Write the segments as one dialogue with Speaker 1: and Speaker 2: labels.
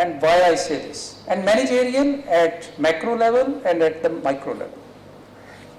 Speaker 1: And why I say this? And managerial at macro level and at the micro level.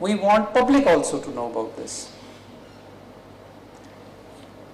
Speaker 1: We want public also to know about this.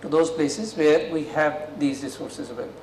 Speaker 1: to those places where we have these resources available.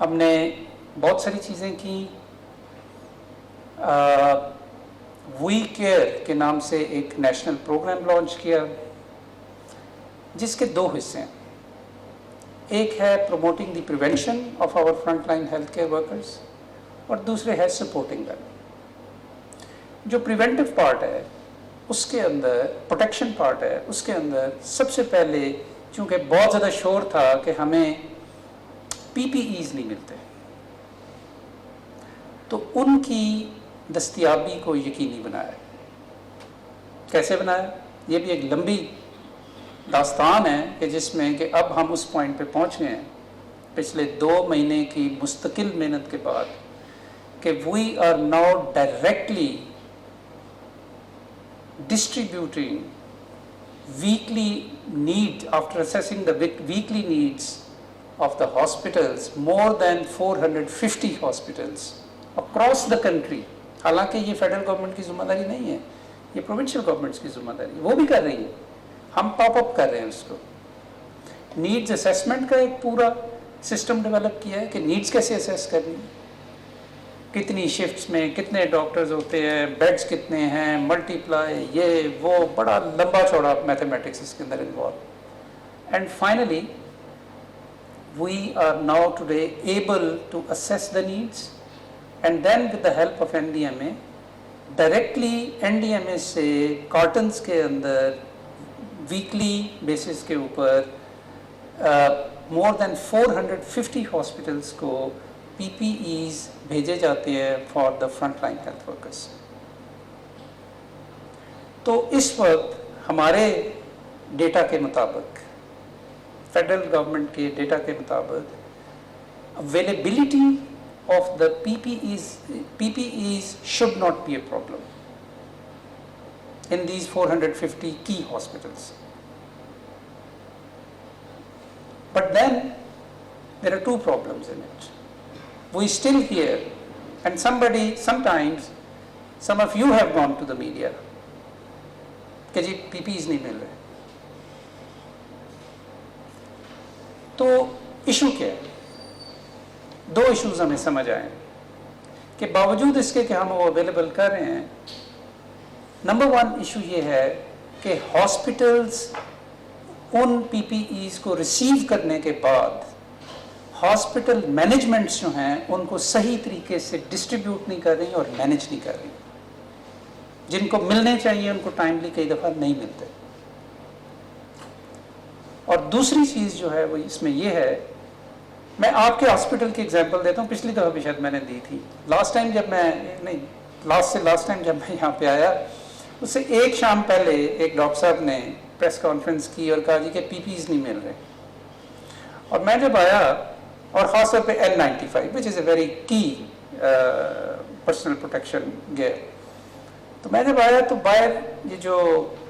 Speaker 1: ہم نے بہت ساری چیزیں کی. وی care کے نام سے ایک نیشنل پروگرام لانچ کیا جس کے 2 حصے ہیں. ایک ہے promoting the prevention of our front line health care workers اور دوسرے ہے سپورٹنگ دیم. جو پریونٹیو پارٹ ہے اس کے اندر پروٹیکشن پارٹ ہے اس کے اندر سب سے پہلے چونکہ بہت زیادہ شور تھا کہ ہمیں پی پی ایز نہیں ملتے تو ان کی دستیابی کو یقینی بنایا. کیسے بنایا؟ یہ بھی ایک لمبی داستان ہے کہ جس میں کہ اب ہم اس پوائنٹ پہ پہنچ گئے ہیں پچھلے 2 مہینے کی مستقل محنت کے بعد کہ we are now directly distributing weekly need after assessing the weekly needs of the hospitals, more than 450 hospitals across the country. حالانکہ یہ فیڈرل گورنمنٹ کی ذمہ داری نہیں ہے, یہ پروونشل گورنمنٹس کی ذمہ داری, وہ بھی کر رہی ہے, ہم پاپ اپ کر رہے ہیں اس کو. نیڈز اسیسمنٹ کا ایک پورا سسٹم ڈیولپ کیا ہے کہ نیڈز کیسے اسیس کرنی ہے, کتنی شفٹس میں کتنے ڈاکٹرز ہوتے ہیں, بیڈز کتنے ہیں, ملٹی پلائی, یہ وہ بڑا لمبا چوڑا میتھمیٹکس اس کے اندر involve. And finally we are now today able to assess the needs and then with the help of N D M A directly N D M A سے کارٹنس کے اندر ویکلی بیسس کے اوپر مور دین 450 hospitals کو پی P as بھیجے جاتے ہیں for the front line health workers. تو اس وقت ہمارے ڈیٹا کے مطابق, فیڈرل گورنمنٹ کے ڈیٹا کے مطابق, availability of the P P Es should not be a problem in these 450 key hospitals. But then there are 2 problems in it. We still hear, and sometimes some of you have gone to the media کہ جی پی P as نہیں مل رہے. تو issue کیا ہے؟ 2 issues ہمیں سمجھ آئے کہ باوجود اس کے کہ ہم وہ اویلیبل کر رہے ہیں. نمبر 1 ایشو یہ ہے کہ ہاسپٹلز ان پی پی ایز کو ریسیو کرنے کے بعد ہاسپٹل مینجمنٹس جو ہیں ان کو صحیح طریقے سے ڈسٹریبیوٹ نہیں کر رہی اور مینج نہیں کر رہی. جن کو ملنے چاہیے ان کو ٹائملی کئی دفعہ نہیں ملتے. اور دوسری چیز جو ہے وہ اس میں یہ ہے, میں آپ کے ہاسپٹل کی ایگزامپل دیتا ہوں, پچھلی دفعہ بھی شاید میں نے دی تھی. لاسٹ ٹائم جب میں یہاں پہ آیا اس سے ایک شام پہلے ایک ڈاکٹر صاحب نے پریس کانفرنس کی اور کہا جی کہ پی پی ایز نہیں مل رہے. اور میں جب آیا, اور خاص طور پہ N95 which is a very key personal protection gear, تو میں جب آیا تو باہر یہ جو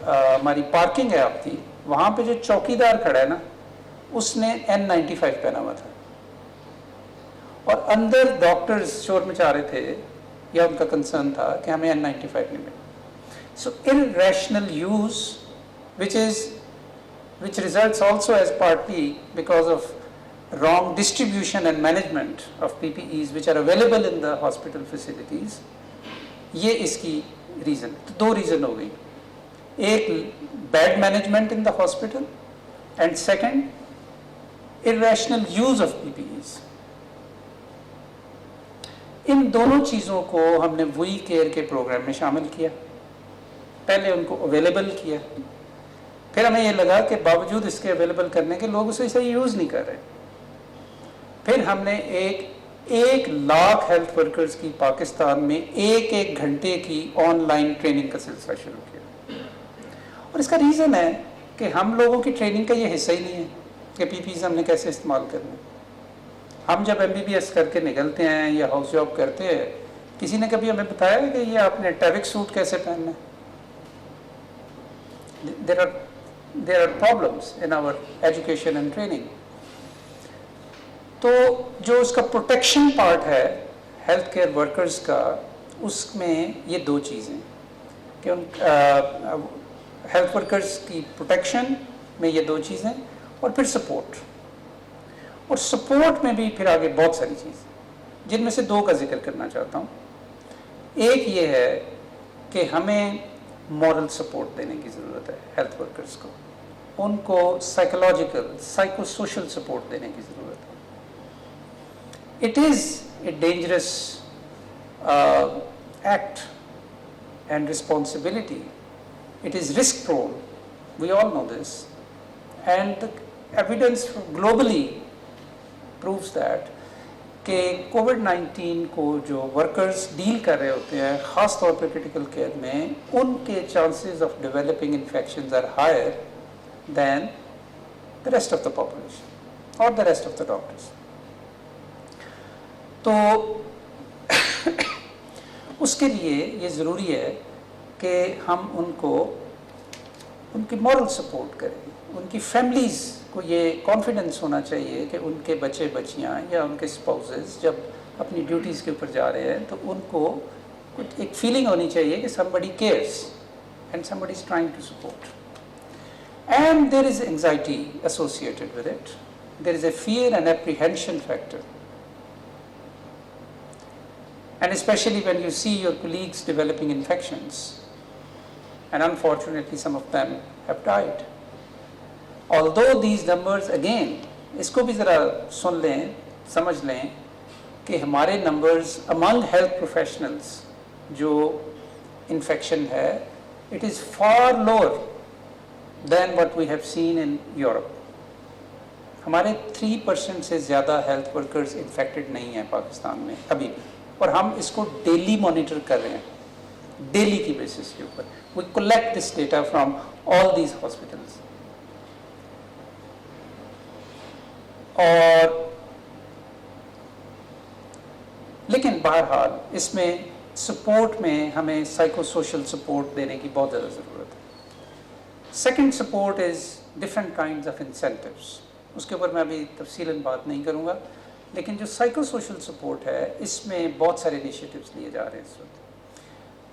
Speaker 1: ہماری پارکنگ ہے آپ کی, وہاں پہ جو چوکیدار کھڑا ہے نا, اس نے N95 پہنا ہوا تھا, اور اندر ڈاکٹرز شور مچا رہے تھے, یا ان کا کنسرن تھا کہ ہمیں N95 نہیں ملا. So irrational use which results also as partly because of wrong distribution and management of PPEs which are available in the hospital facilities, یہ اس کی ریزن. 2 ریزن ہو گئی, ایک bad management in the hospital and second irrational use of PPEs. ان دونوں چیزوں کو ہم نے وی care کے پروگرام میں شامل کیا. پہلے ان کو اویلیبل کیا, پھر ہمیں یہ لگا کہ باوجود اس کے اویلیبل کرنے کے لوگ اسے صحیح یوز نہیں کر رہے. پھر ہم نے 1 لاکھ ہیلتھ ورکرز کی پاکستان میں 1 گھنٹے کی آن لائن ٹریننگ کا سلسلہ شروع کیا. اور اس کا ریزن ہے کہ ہم لوگوں کی ٹریننگ کا یہ حصہ ہی نہیں ہے کہ پی پی ایز ہم نے کیسے استعمال کرنا ہے. ہم جب ایم بی بی ایس کر کے نکلتے ہیں یا ہاؤس جاب کرتے ہیں, کسی نے کبھی ہمیں بتایا کہ یہ آپ نے ٹیوک سوٹ کیسے پہننا ہے. there are problems in our education and training. تو جو اس کا پروٹیکشن پارٹ ہے ہیلتھ کیئر ورکرز کا, اس میں یہ 2 چیزیں کہ ان ہیلتھ ورکرز کی پروٹیکشن میں یہ 2 چیزیں, اور پھر سپورٹ. اور سپورٹ میں بھی پھر آگے بہت ساری چیزیں جن میں سے دو کا ذکر کرنا چاہتا ہوں. ایک یہ ہے کہ ہمیں مورل سپورٹ دینے کی ضرورت ہے ہیلتھ ورکرز کو, ان کو سائیکولوجیکل سائیکو سوشل سپورٹ دینے کی ضرورت ہے. It is a dangerous act and responsibility, it is risk prone, we all know this, and evidence globally proves that کہ کووڈ-19 کو جو ورکرز ڈیل کر رہے ہوتے ہیں خاص طور پہ کرٹیکل کیئر میں, ان کے chances of developing infections are higher than the rest of the population اور the rest of the doctors. تو اس کے لیے یہ ضروری ہے کہ ہم ان کو ان کی مورل سپورٹ کریں. ان کی فیملیز کو یہ کانفیڈنس ہونا چاہیے کہ ان کے بچے بچیاں یا ان کے اسپاؤزز جب اپنی ڈیوٹیز کے اوپر جا رہے ہیں تو ان کو کچھ ایک فیلنگ ہونی چاہیے کہ somebody cares and somebody is trying to support. And there is anxiety associated with it. There is a fear and apprehension factor. And especially when you see your colleagues developing infections, and unfortunately some of them have died. Although these numbers again, اس کو بھی ذرا سن لیں, سمجھ لیں کہ ہمارے numbers among health professionals جو infection ہے, it is far lower than what we have seen in Europe. ہمارے 3% سے زیادہ ہیلتھ ورکرز انفیکٹڈ نہیں ہیں پاکستان میں ابھی بھی, اور ہم اس کو ڈیلی مانیٹر کر رہے ہیں, ڈیلی کی بیسس کے اوپر. We collect this data from all these hospitals. اور لیکن بہرحال اس میں سپورٹ میں ہمیں سائیکو سوشل سپورٹ دینے کی بہت زیادہ ضرورت ہے. Second support is different kinds of incentives. اس کے اوپر میں ابھی تفصیلاً بات نہیں کروں گا, لیکن جو سائیکو سوشل سپورٹ ہے اس میں بہت سارے انیشیٹوز لیے جا رہے ہیں اس وقت.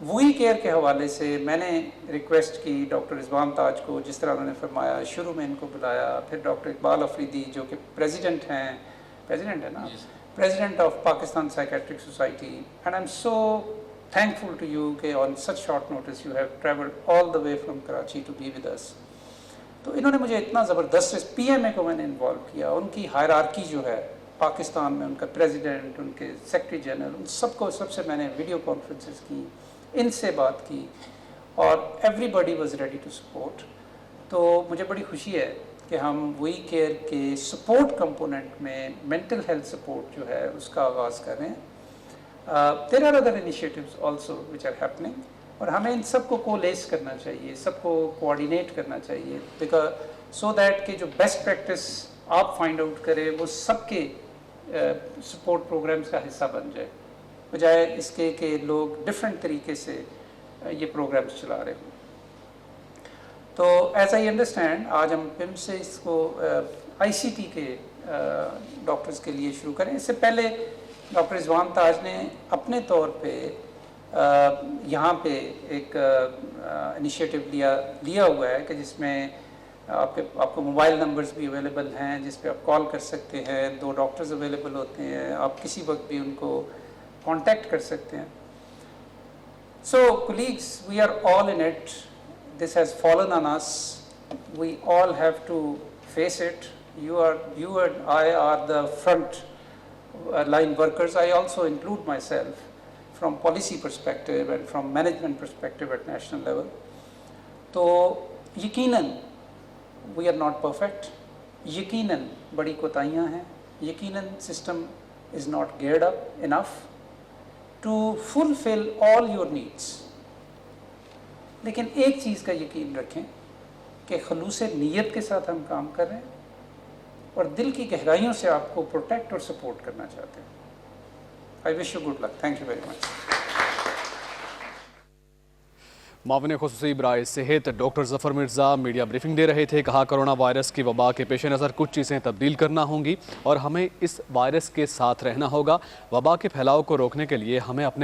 Speaker 1: وی کیئر کے حوالے سے میں نے ریکویسٹ کی ڈاکٹر رضوان تاج کو, جس طرح انہوں نے فرمایا, شروع میں ان کو بلایا, پھر ڈاکٹر اقبال افریدی جو کہ پریزیڈنٹ ہیں, پریزیڈنٹ ہے نا, president of Pakistan psychiatric society, and I am so thankful to you کہ on such short notice you have traveled all the way from Karachi to be with us. تو انہوں نے مجھے اتنا زبردست, پی ایم اے کو میں نے انوالو کیا, ان کی ہائرارکی جو ہے پاکستان میں, ان کا پریزیڈنٹ, ان کے سیکرٹری جنرل, ان سب سے میں نے ویڈیو کانفرنسز کی, ان سے بات کی, اور everybody was ready to support. تو مجھے بڑی خوشی ہے کہ ہم وی کیئر کے سپورٹ کمپوننٹ میں مینٹل ہیلتھ سپورٹ جو ہے اس کا آغاز کر رہے ہیں. There are other initiatives also which are happening, اور ہمیں ان سب کو کولیس کرنا چاہیے, سب کو کوآرڈینیٹ کرنا چاہیے, بیکاز سو دیٹ کہ جو بیسٹ پریکٹس آپ فائنڈ آؤٹ کریں وہ سب کے سپورٹ پروگرامز کا حصہ بن جائے, بجائے اس کے کہ لوگ ڈفرینٹ طریقے سے یہ پروگرامز چلا رہے ہوں. تو ایز آئی انڈرسٹینڈ آج ہم پم سے اس کو آئی سی ٹی کے ڈاکٹرز کے لیے شروع کریں. اس سے پہلے ڈاکٹر رضوان تاج نے اپنے طور پہ یہاں پہ ایک انیشیٹو لیا ہوا ہے کہ جس میں آپ کو موبائل نمبرز بھی اویلیبل ہیں جس پہ آپ کال کر سکتے ہیں, 2 ڈاکٹرز اویلیبل ہوتے ہیں, آپ کسی وقت بھی ان کو کانٹیکٹ کر سکتے ہیں. So colleagues, we are all in it, this has fallen on us, we all have to face it. You and I are the front line workers. I also include myself from policy perspective and from management perspective at national level. تو یقیناً we are not perfect, یقیناً بڑی کوتاہیاں ہیں, یقیناً system is not geared up enough to fulfill all your needs. لیکن ایک چیز کا یقین رکھیں کہ خلوص نیت کے ساتھ ہم کام کر رہے ہیں اور دل کی گہرائیوں سے آپ کو پروٹیکٹ اور سپورٹ کرنا چاہتے ہیں. I wish you good luck. Thank you very much.
Speaker 2: معاون خصوصی برائے صحت ڈاکٹر ظفر مرزا میڈیا بریفنگ دے رہے تھے. کہا کرونا وائرس کی وبا کے پیش نظر کچھ چیزیں تبدیل کرنا ہوں گی اور ہمیں اس وائرس کے ساتھ رہنا ہوگا. وبا کے پھیلاؤ کو روکنے کے لیے ہمیں اپنے